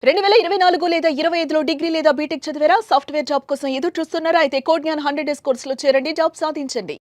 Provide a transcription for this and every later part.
2024 లేదా 25లో డిగ్రీ లేదా బీటెక్ చదివారా? సాఫ్ట్‌వేర్ జాబ్ కోసం ఎదురు చూస్తున్నారా? అయితే కోడ్ జ్ఞాన్ 100 డేస్ కోర్సులో చేరండి. జాబ్ సాధించండి.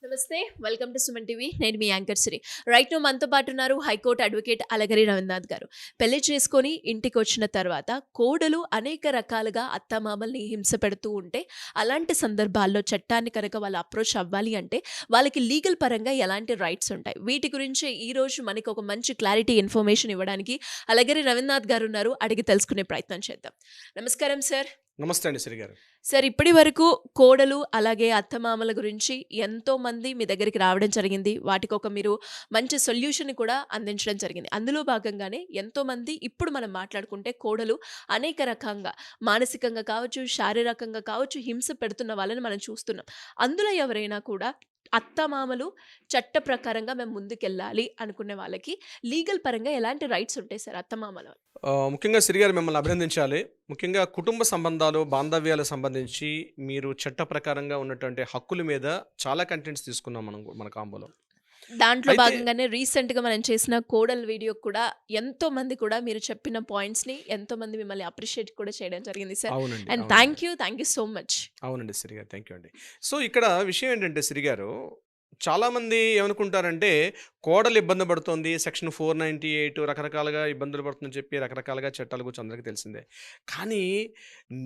నమస్తే, వెల్కమ్ టు సుమన్ టీవీ. నేను మీ యాంకర్ శ్రీ. రైట్ నో మనతో పాటు ఉన్నారు హైకోర్టు అడ్వకేట్ అలగరి రవీంద్రనాథ్ గారు. పెళ్లి చేసుకొని ఇంటికి వచ్చిన తర్వాత కోడలు అనేక రకాలుగా అత్తమామల్ని హింస పెడుతూ ఉంటే, అలాంటి సందర్భాల్లో చట్టాన్ని కనుక వాళ్ళు అప్రోచ్ అవ్వాలి అంటే వాళ్ళకి లీగల్ పరంగా ఎలాంటి రైట్స్ ఉంటాయి, వీటి గురించి ఈ రోజు మనకి ఒక మంచి క్లారిటీ ఇన్ఫర్మేషన్ ఇవ్వడానికి అలగరి రవీంద్రనాథ్ గారు ఉన్నారు. అడిగి తెలుసుకునే ప్రయత్నం చేద్దాం. నమస్కారం సార్. నమస్తే అండి శ్రీ గారు. సార్, ఇప్పటి వరకు కోడలు అలాగే అత్తమామల గురించి ఎంతో మంది మీ దగ్గరికి రావడం జరిగింది. వాటికి ఒక మీరు మంచి సొల్యూషన్ కూడా అందించడం జరిగింది. అందులో భాగంగానే ఎంతో మంది ఇప్పుడు మనం మాట్లాడుకుంటే కోడలు అనేక రకంగా మానసికంగా కావచ్చు, శారీరకంగా కావచ్చు హింస పెడుతున్న వాళ్ళని మనం చూస్తున్నాం. అందులో ఎవరైనా కూడా అత్తమామలు చట్ట ప్రకారంగా మేము ముందుకెళ్ళాలి అనుకునే వాళ్ళకి లీగల్ పరంగా ఎలాంటి రైట్స్ ఉంటాయి సార్ అత్తమామల? ముఖ్యంగా శ్రీ గారు మిమ్మల్ని అభినందించాలి. ముఖ్యంగా కుటుంబ సంబంధాలు, బాంధవ్యాలకు సంబంధించి మీరు చట్ట ప్రకారంగా ఉన్నటువంటి హక్కుల మీద చాలా కంటెంట్స్ తీసుకున్నాం మన కాంబోలో. దాంట్లో అయితే భాగంగానే రీసెంట్గా మనం చేసిన కోడల్ వీడియో కూడా ఎంతో మంది కూడా మీరు చెప్పిన పాయింట్స్ని ఎంతో మంది మిమ్మల్ని అప్రిషియేట్ కూడా చేయడం జరిగింది సార్. అవునండి, అండ్ అవునండి, థ్యాంక్ యూ సో మచ్. అవునండి శ్రీ గారు, థ్యాంక్ యూ అండి. సో ఇక్కడ విషయం ఏంటంటే శ్రీ గారు, చాలామంది ఏమనుకుంటారంటే కోడలు ఇబ్బంది పడుతోంది, సెక్షన్ 498 రకరకాలుగా ఇబ్బందులు పడుతుందని చెప్పి రకరకాలుగా చట్టాల గురించి అందరికీ తెలిసిందే. కానీ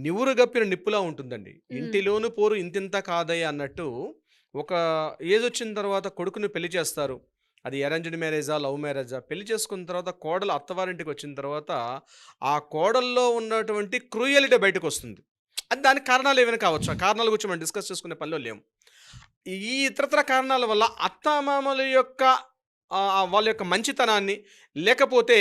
నివురు గప్పిన నిప్పులా ఉంటుందండి. మ్మ్. ఇంటిలోను పోరు ఇంతింత కాదయ్య అన్నట్టు ఒక ఏజ్ వచ్చిన తర్వాత కొడుకుని పెళ్లి చేస్తారు. అది అరేంజ్డ్ మ్యారేజా, లవ్ మ్యారేజా, పెళ్లి చేసుకున్న తర్వాత కోడలు అత్తవారింటికి వచ్చిన తర్వాత ఆ కోడల్లో ఉన్నటువంటి క్రూయలిటీ బయటకు వస్తుంది. అది దానికి కారణాలు ఏమైనా కావచ్చు. ఆ కారణాల గురించి మనం డిస్కస్ చేసుకునే పనిలో లేము. ఈ ఇతరత్ర కారణాల వల్ల అత్తామామల యొక్క వాళ్ళ యొక్క మంచితనాన్ని, లేకపోతే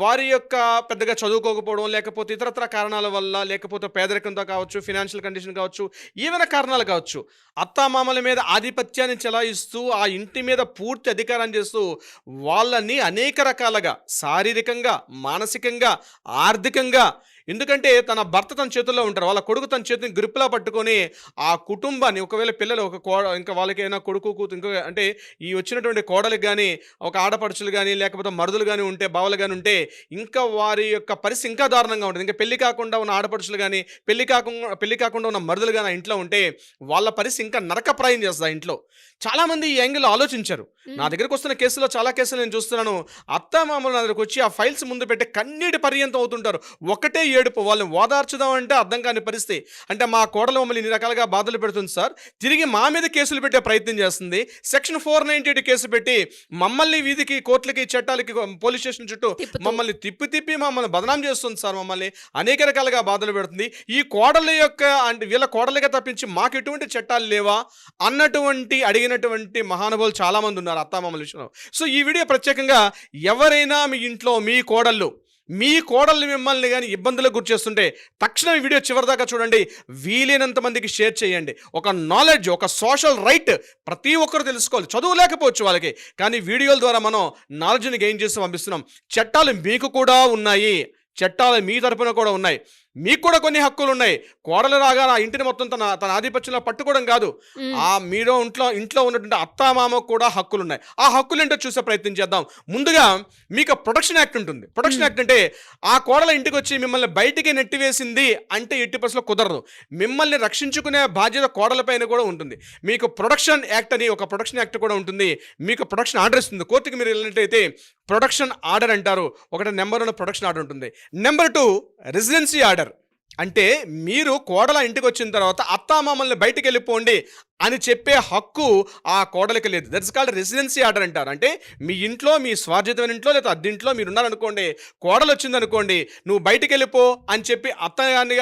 వారి యొక్క పెద్దగా చదువుకోకపోవడం, లేకపోతే ఇతరత్ర కారణాల వల్ల, లేకపోతే పేదరికంతో కావచ్చు, ఫినాన్షియల్ కండిషన్ కావచ్చు, ఏమైనా కారణాలు కావచ్చు, అత్తామామల మీద ఆధిపత్యాన్ని చెలాయిస్తూ ఆ ఇంటి మీద పూర్తి అధికారం చేస్తూ వాళ్ళని అనేక రకాలుగా శారీరకంగా, మానసికంగా, ఆర్థికంగా, ఎందుకంటే తన భర్త తన చేతుల్లో ఉంటారు, వాళ్ళ కొడుకు తన చేతిని గ్రిప్లా పట్టుకొని ఆ కుటుంబాన్ని, ఒకవేళ పిల్లలు ఇంకా వాళ్ళకైనా కొడుకు కూతురు, ఇంకో అంటే ఈ వచ్చినటువంటి కోడలికి కానీ, ఒక ఆడపడుచులు కానీ, లేకపోతే మరుదులు కానీ ఉంటే, బావలు కానీ ఉంటే, ఇంకా వారి యొక్క పరిస్థితి ఇంకా దారుణంగా ఉంటుంది. ఇంకా పెళ్లి కాకుండా ఉన్న ఆడపడుచులు కానీ, పెళ్లి కాకుండా ఉన్న మరుదులు కానీ ఆ ఇంట్లో ఉంటే వాళ్ళ పరిస్థితి ఇంకా నరకప్రాయం చేస్తుంది ఆ ఇంట్లో. చాలామంది ఈ యాంగిల్ ఆలోచించారు. నా దగ్గరకు వస్తున్న కేసులో చాలా కేసులు నేను చూస్తున్నాను. అత్తామామలు నా దగ్గరకు వచ్చి ఆ ఫైల్స్ ముందు పెట్టి కన్నీటి పర్యంతం అవుతుంటారు. ఒకటే ఏడుపు. వాళ్ళని ఓదార్చుదామంటే అర్థం కాని పరిస్థితి. అంటే మా కోడలు మమ్మల్ని ఇన్ని రకాలుగా బాధలు పెడుతుంది సార్, తిరిగి మా మీద కేసులు పెట్టే ప్రయత్నం చేస్తుంది, సెక్షన్ 498 కేసు పెట్టి మమ్మల్ని వీధికి, కోర్టులకి, చట్టాలకి, పోలీస్ స్టేషన్ చుట్టూ మమ్మల్ని తిప్పి మమ్మల్ని బదనాం చేస్తుంది సార్, మమ్మల్ని అనేక రకాలుగా బాధలు పెడుతుంది. ఈ కోడల యొక్క అంటే వీళ్ళ కోడలుగా తప్పించి మాకు ఎటువంటి చట్టాలు లేవా అన్నటువంటి అడిగినటువంటి మహానుభావులు చాలామంది ఉన్నారు అత్తామామల విషయంలో. సో ఈ వీడియో ప్రత్యేకంగా ఎవరైనా మీ ఇంట్లో మీ కోడల్ని మిమ్మల్ని కానీ ఇబ్బందులకు గురి చేస్తుంటే తక్షణం ఈ వీడియో చివరిదాకా చూడండి. వీలైనంత మందికి షేర్ చేయండి. ఒక నాలెడ్జ్, ఒక సోషల్ రైట్ ప్రతి ఒక్కరు తెలుసుకోవాలి. చదువు లేకపోవచ్చు వాళ్ళకి, కానీ వీడియోల ద్వారా మనం నాలెడ్జ్ని గెయిన్ చేసి పంపిస్తున్నాం. చట్టాలు మీకు కూడా ఉన్నాయి, చట్టాలు మీ తరపున కూడా ఉన్నాయి. మీకు కూడా కొన్ని హక్కులు ఉన్నాయి. కోడలు రాగా ఆ ఇంటిని మొత్తం తన ఆధిపత్యంలో పట్టుకోవడం కాదు, ఆ మీరు ఇంట్లో ఉన్నటువంటి అత్తామామకు కూడా హక్కులు ఉన్నాయి. ఆ హక్కులు ఏంటో చూసే ప్రయత్నం చేద్దాం. ముందుగా మీకు ప్రొటెక్షన్ యాక్ట్ ఉంటుంది. ప్రొటెక్షన్ యాక్ట్ అంటే ఆ కోడల ఇంటికి వచ్చి మిమ్మల్ని బయటికి నెట్టివేసింది అంటే ఎట్టి పరిస్థితుల్లో కుదరదు. మిమ్మల్ని రక్షించుకునే బాధ్యత కోడలపైన కూడా ఉంటుంది. మీకు ప్రొటెక్షన్ యాక్ట్ అని ఒక ప్రొటెక్షన్ యాక్ట్ కూడా ఉంటుంది. మీకు ప్రొటెక్షన్ ఆర్డర్ ఇస్తుంది. కోర్టుకి మీరు వెళ్ళినట్టయితే ప్రొటెక్షన్ ఆర్డర్ అంటారు. ఒకటి నెంబర్ 1 ప్రొటెక్షన్ ఆర్డర్ ఉంటుంది. Number 2 residency order. అంటే మీరు కోడల ఇంటికి వచ్చిన తర్వాత అత్తామామల్ని బయటికి వెళ్ళిపోండి అని చెప్పే హక్కు ఆ కోడలికి లేదు. దట్స్ కాల్డ్ రెసిడెన్సీ ఆర్డర్ అంటారు. అంటే మీ ఇంట్లో, మీ స్వార్జితమైన ఇంట్లో లేదా అద్దెంట్లో మీరు ఉన్నారనుకోండి, కోడలు వచ్చిందనుకోండి, నువ్వు బయటికి వెళ్ళిపో అని చెప్పి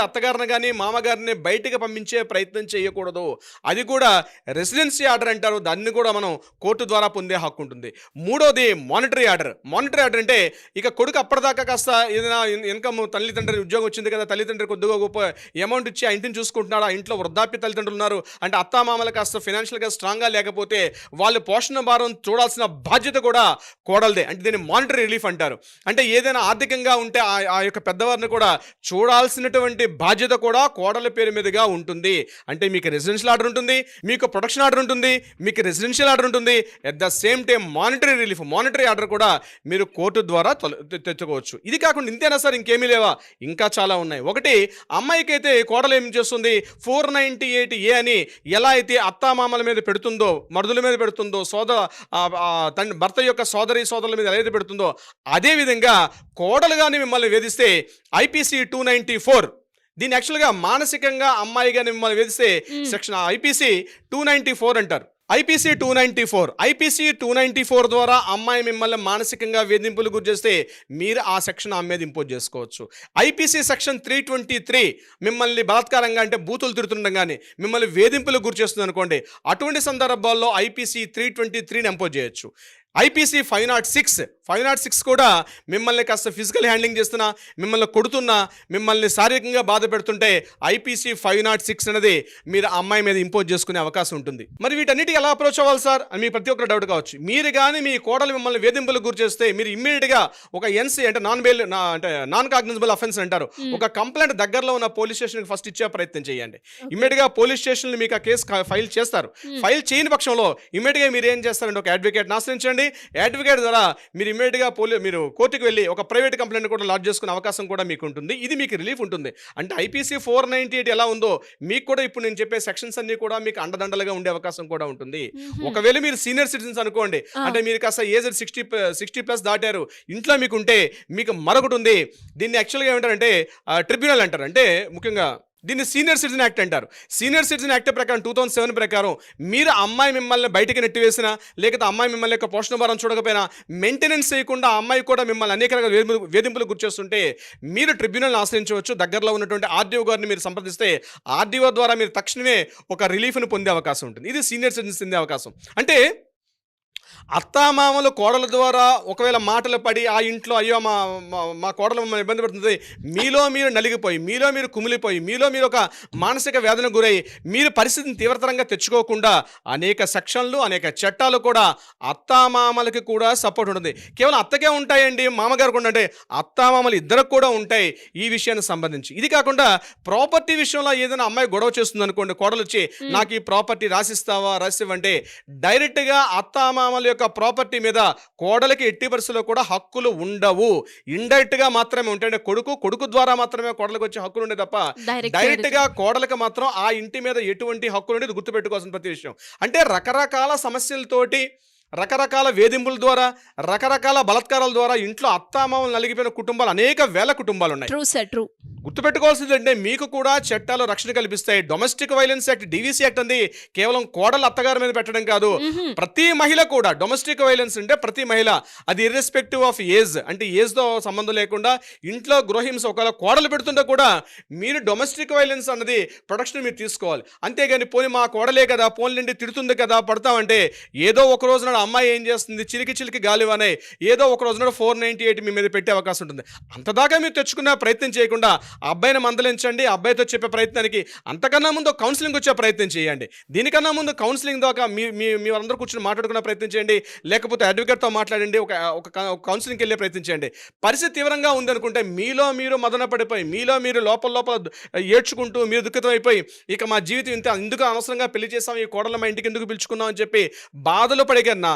అత్తగారిని కానీ మామగారిని బయటికి పంపించే ప్రయత్నం చేయకూడదు. అది కూడా రెసిడెన్సీ ఆర్డర్ అంటారు. దాన్ని కూడా మనం కోర్టు ద్వారా పొందే హక్కు ఉంటుంది. మూడోది మానిటరీ ఆర్డర్. మానిటరీ ఆర్డర్ అంటే ఇక కొడుకు అప్పటిదాకా కాస్త ఏదైనా ఇన్కమ్, తల్లిదండ్రులు ఉద్యోగం వచ్చింది కదా, తల్లిదండ్రులు కొద్దిగా గొప్ప అమౌంట్ ఇచ్చి ఆ ఇంటిని చూసుకుంటున్నాడు, ఆ ఇంట్లో వృద్ధాప్య తల్లిదండ్రులు ఉన్నారు అంటే అత్తామామల వాళ్ళు కాస్త ఫైనాన్షియల్గా స్ట్రాంగ్గా లేకపోతే వాళ్ళు పోషణ భారం చూడాల్సిన బాధ్యత కూడా కోడలదే. అంటే దీన్ని మానిటరీ రిలీఫ్ అంటారు. అంటే ఏదైనా ఆర్థికంగా ఉంటే ఆ యొక్క పెద్దవారిని కూడా చూడాల్సినటువంటి బాధ్యత కూడా కోడల పేరు మీదుగా ఉంటుంది. అంటే మీకు రెసిడెన్షియల్ ఆర్డర్ ఉంటుంది, మీకు ప్రొటెక్షన్ ఆర్డర్ ఉంటుంది, మీకు రెసిడెన్షియల్ ఆర్డర్ ఉంటుంది. At the same time monetary relief, monetary order కూడా మీరు కోర్టు ద్వారా తెచ్చుకోవచ్చు. ఇది కాకుండా ఇంతేనా సార్, ఇంకేమీ లేవా? ఇంకా చాలా ఉన్నాయి. ఒకటి, అమ్మాయికి అయితే కోడలు ఏం చేస్తుంది, 498A అని ఎలా అయితే అత్తామామల మీద పెడుతుందో, మరుదుల మీద పెడుతుందో, భర్త యొక్క సోదరుల మీద ఎలా అయితే పెడుతుందో, అదేవిధంగా కోడలు కానీ మిమ్మల్ని వేధిస్తే IPC 294, దీన్ని యాక్చువల్గా మానసికంగా అమ్మాయి కానీ మిమ్మల్ని వేధిస్తే సెక్షన్ IPC 294 అంటారు. IPC 294 ద్వారా అమ్మాయి మిమ్మల్ని మానసికంగా వేధింపులు గురి చేస్తే మీరు ఆ సెక్షన్ ఆమె మీద ఇంపోజ్ చేసుకోవచ్చు. IPC సెక్షన్ 323 మిమ్మల్ని బలాత్కారంగా అంటే బూతులు తిడుతుండగానే మిమ్మల్ని వేధింపులు గురి చేస్తుంది అనుకోండి, అటువంటి సందర్భాల్లో IPC 323ని ఇంపోజ్ చేయొచ్చు. IPC 506 కూడా మిమ్మల్ని కాస్త ఫిజికల్ హ్యాండ్లింగ్ చేస్తున్నా, మిమ్మల్ని కొడుతున్నా, మిమ్మల్ని శారీరకంగా బాధ పెడుతుంటే IPC 506 అనేది మీరు అమ్మాయి మీద ఇంపోజ్ చేసుకునే అవకాశం ఉంటుంది. మరి వీటన్నిటికీ ఎలా అప్రోచ్ అవ్వాలి సార్ అని మీ ప్రతి ఒక్కరు డౌట్ కావచ్చు. మీరు కానీ మీ కోడలు మిమ్మల్ని వేధింపులకు గురి చేస్తే మీరు ఇమ్మీడియట్గా ఒక NC అంటే నాన్ కాగ్నిజబుల్ అఫెన్స్ అంటారు, ఒక కంప్లైంట్ దగ్గరలో ఉన్న పోలీస్ స్టేషన్కి ఫస్ట్ ఇచ్చే ప్రయత్నం చేయండి. ఇమ్మీడియట్గా పోలీస్ స్టేషన్లు మీకు ఆ కేసు ఫైల్ చేస్తారు. ఫైల్ చేయని పక్షంలో ఇమ్మీడియట్గా మీరు ఏం చేస్తారంటే ఒక అడ్వకేట్ని ఆశ్రయించండి. అడ్వకేట్ ద్వారా మీరు ఇమ్మీడియట్గా మీరు కోర్టుకు వెళ్ళి ఒక ప్రైవేట్ కంప్లైంట్ కూడా లాడ్జ్ చేసుకునే అవకాశం కూడా మీకు ఉంటుంది. ఇది మీకు రిలీఫ్ ఉంటుంది. అంటే IPC 498 ఎలా ఉందో మీకు కూడా ఇప్పుడు నేను చెప్పే సెక్షన్స్ అన్ని కూడా మీకు అండదండలుగా ఉండే అవకాశం కూడా ఉంటుంది. ఒకవేళ మీరు సీనియర్ సిటిజన్స్ అనుకోండి, అంటే మీరు కాస్త ఏజ్ 60+ దాటారు, ఇంట్లో మీకు ఉంటే మీకు మరొకటి ఉంది. దీన్ని యాక్చువల్గా ఏమంటారంటే ట్రిబ్యునల్ అంటారు. అంటే ముఖ్యంగా దీన్ని సీనియర్ సిటిజన్ యాక్ట్ అంటారు. సీనియర్ సిటిజన్ యాక్ట్ ప్రకారం 2007 ప్రకారం మీరు అమ్మాయి మిమ్మల్ని బయటికి నెట్టివేసినా, లేకపోతే అమ్మాయి మిమ్మల్ని యొక్క పోషణ భారం చూడకపోయినా, మెయింటెనెన్స్ చేయకుండా అమ్మాయి కూడా మిమ్మల్ని అనేక రకాల వేధింపులు గురిచేస్తుంటే మీరు ట్రిబ్యునల్ని ఆశ్రయించవచ్చు. దగ్గరలో ఉన్నటువంటి RDO గారిని మీరు సంప్రదిస్తే RDO ద్వారా మీరు తక్షణమే ఒక రిలీఫ్ను పొందే అవకాశం ఉంటుంది. ఇది సీనియర్ సిటిజన్స్ పొందే అవకాశం. అంటే అత్తామామలు కోడల ద్వారా ఒకవేళ మాటలు పడి ఆ ఇంట్లో అయ్యో మా కోడలు మమ్మల్ని ఇబ్బంది పడుతుంది, మీలో మీరు నలిగిపోయి, మీలో మీరు కుమిలిపోయి, మీలో మీరు ఒక మానసిక వేదనకు గురై మీరు పరిస్థితిని తీవ్రతరంగా తెచ్చుకోకుండా అనేక సెక్షన్లు, అనేక చట్టాలు కూడా అత్తామామలకి కూడా సపోర్ట్ ఉంటుంది. కేవలం అత్తకే ఉంటాయండి, మామగారు కూడా అంటే అత్తామామలు ఇద్దరికి కూడా ఉంటాయి ఈ విషయానికి సంబంధించి. ఇది కాకుండా ప్రాపర్టీ విషయంలో ఏదైనా అమ్మాయి గొడవ చేస్తుంది అనుకోండి, కోడలు వచ్చి నాకు ఈ ప్రాపర్టీ రాసివ్వంటే డైరెక్ట్గా అత్తామామల యొక్క ప్రాపర్టీ మీద కోడలికి ఎట్టి పరిస్థితుల్లో కూడా హక్కులు ఉండవు. ఇండైరెక్ట్ గా మాత్రమే ఉంటాయి. కొడుకు ద్వారా మాత్రమే కోడలికి వచ్చే హక్కులు ఉండే తప్ప డైరెక్ట్ గా కోడలికి మాత్రం ఆ ఇంటి మీద ఎటువంటి హక్కులు ఉండేది గుర్తుపెట్టుకోవాల్సిన ప్రతి విషయం. అంటే రకరకాల సమస్యలతోటి, రకరకాల వేధింపుల ద్వారా, రకరకాల బలాత్కారాల ద్వారా ఇంట్లో అత్తామామలు నలిగిపోయిన కుటుంబాలు అనేక వేల కుటుంబాలు ఉన్నాయి. గుర్తుపెట్టుకోవాల్సింది అంటే మీకు కూడా చట్టాలు రక్షణ కల్పిస్తాయి. Domestic violence act, DVC act అంది కేవలం కోడలు అత్తగారి మీద పెట్టడం కాదు, ప్రతి మహిళ కూడా డొమెస్టిక్ వైలెన్స్ అంటే ప్రతి మహిళ, అది ఇర్రెస్పెక్టివ్ ఆఫ్ ఏజ్, అంటే ఏజ్తో సంబంధం లేకుండా ఇంట్లో గృహహింస ఒకవేళ కోడలు పెడుతుంటే కూడా మీరు డొమెస్టిక్ వైలెన్స్ అన్నది ప్రొటెక్షన్ మీరు తీసుకోవాలి. అంతేగాని పోనీ మా కోడలే కదా, పోన్లేండి తిడుతుంది కదా పడతామంటే ఏదో ఒక రోజు నాడు అమ్మాయి ఏం చేస్తుంది, చిలికి గాలివానే ఏదో ఒక రోజు నాడు 498 మీ మీద పెట్టే అవకాశం ఉంటుంది. అంతదాకా మీరు తెచ్చుకునే ప్రయత్నం చేయకుండా అబ్బాయిని మందలించండి, అబ్బాయితో చెప్పే ప్రయత్నానికి అంతకన్నా ముందు కౌన్సిలింగ్ వచ్చే ప్రయత్నం చేయండి. దీనికన్నా ముందు కౌన్సిలింగ్ దాకా మీ అందరూ కూర్చొని మాట్లాడుకునే ప్రయత్నం చేయండి, లేకపోతే అడ్వకేట్తో మాట్లాడండి, ఒక కౌన్సిలింగ్కి వెళ్ళే ప్రయత్నం చేయండి. పరిస్థితి తీవ్రంగా ఉందనుకుంటే మీలో మీరు మదన పడిపోయి, మీలో మీరు లోపల ఏడ్చుకుంటూ మీరు దుఃఖితం అయిపోయి ఇక మా జీవితం ఇంత ఎందుకు అనవసరంగా పెళ్లి చేసాం, ఈ కోడలు మా ఇంటికి ఎందుకు పిలుచుకున్నాం అని చెప్పి బాధలు పడే కన్నా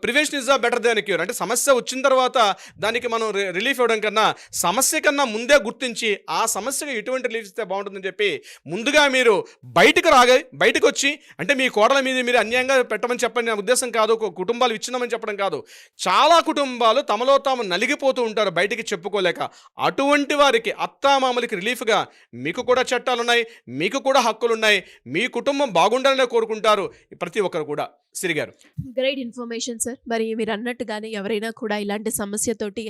prevention is better than cure. అంటే సమస్య వచ్చిన తర్వాత దానికి మనం రిలీఫ్ ఇవ్వడం కన్నా సమస్య కన్నా ముందే గుర్తించి ఆ సమస్యకు ఎటువంటి రిలీఫ్ ఇస్తే బాగుంటుందని చెప్పి ముందుగా మీరు బయటకు వచ్చి, అంటే మీ కోడల మీద మీరు అన్యాయంగా పెట్టమని చెప్పండి నా ఉద్దేశం కాదు, కుటుంబాలు విచ్ఛిన్నమని చెప్పడం కాదు. చాలా కుటుంబాలు తమలో తాము నలిగిపోతూ ఉంటారు బయటికి చెప్పుకోలేక. అటువంటి వారికి అత్తామామలకి రిలీఫ్గా మీకు కూడా చట్టాలు ఉన్నాయి, మీకు కూడా హక్కులు ఉన్నాయి, మీ కుటుంబం బాగుండాలనే కోరుకుంటారు ప్రతి ఒక్కరు కూడా. సిరి గారు. Great information sir. మరి మీరు అన్నట్టుగానే ఎవరైనా కూడా ఇలాంటి సమస్యతోటి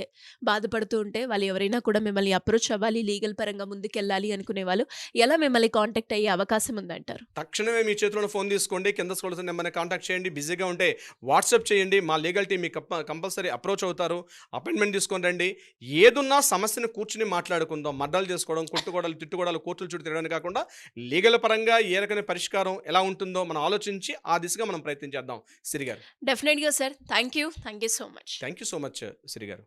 బాధపడుతూ ఉంటే వాళ్ళు ఎవరైనా కూడా మిమ్మల్ని అప్రోచ్ అవ్వాలి, లీగల్ పరంగా ముందుకెళ్ళాలి అనుకునే వాళ్ళు ఎలా మిమ్మల్ని కాంటాక్ట్ అయ్యే అవకాశం ఉందంటారు? తక్షణమే మీ చేతిలోని ఫోన్ తీసుకోండి. కింద స్క్రోల్ అవుతున్న నెంబర్‌ని కాంటాక్ట్ చేయండి. బిజీగా ఉంటే వాట్సాప్ చేయండి. మా లీగల్ టీమ్ మీకు కంపల్సరీ అప్రోచ్ అవుతారు. అపాయింట్మెంట్ తీసుకొని రండి. ఏదున్నా సమస్యను కూర్చొని మాట్లాడుకుందాం. మర్డర్లు చేసుకోవడం, కొట్టుకోవడాలు, తిట్టుకోవడాలు, కోర్టుల చుట్టూ తిరగడానికి కాకుండా లీగల్ పరంగా ఏ రకమైన పరిష్కారం ఎలా ఉంటుందో మనం ఆలోచించి ఆ దిశగా మనం ప్రయత్నం చేద్దాం. సిరి గారు. డెఫినెట్‌గా sir. Thank you so much. Thank you so much Siri గారు.